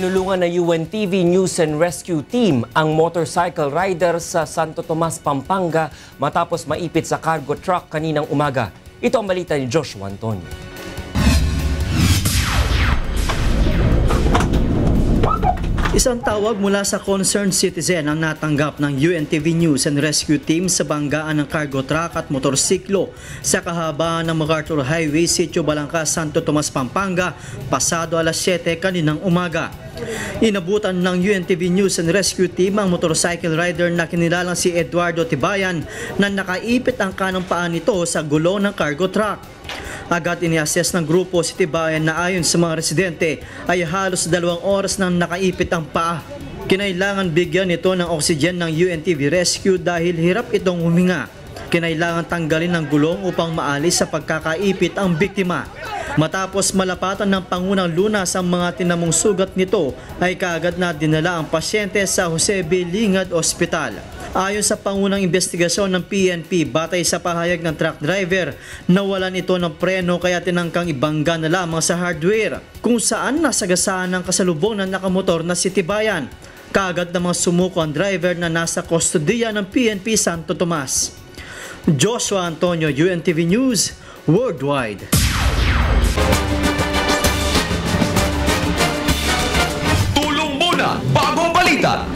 Tinulungan ng UNTV News and Rescue Team ang motorcycle rider sa Santo Tomas, Pampanga matapos maipit sa cargo truck kaninang umaga. Ito ang balita ni Joshua Antonio. Isang tawag mula sa concerned citizen ang natanggap ng UNTV News and Rescue Team sa banggaan ng cargo truck at motorsiklo sa kahabaan ng MacArthur Highway, Sitio Balangkas, Santo Tomas, Pampanga, pasado alas 7 kaninang umaga. Inabutan ng UNTV News and Rescue Team ang motorcycle rider na kinilalang si Eduardo Tibayan na nakaipit ang kanang paa nito sa gulong ng cargo truck. Agad ini-assess ng grupo si Tibayan na ayon sa mga residente ay halos 2 oras nang nakaipit ang paa. Kinailangan bigyan ito ng oxygen ng UNTV Rescue dahil hirap itong huminga. Kinailangan tanggalin ng gulong upang maalis sa pagkakaipit ang biktima. Matapos malapatan ng Pangunang Lunas ang mga tinamong sugat nito ay kaagad na dinala ang pasyente sa Jose B. Lingad Hospital. Ayon sa pangunang investigasyon ng PNP, batay sa pahayag ng truck driver, nawalan ito ng preno kaya tinangkang ibangga na lamang sa hardware, kung saan nasagasaan ng kasalubong ng nakamotor na si Tibayan. Kaagad namang sumuko ang driver na nasa kustodiya ng PNP Santo Tomas. Joshua Antonio, UNTV News, Worldwide. Tulong muna bago balita.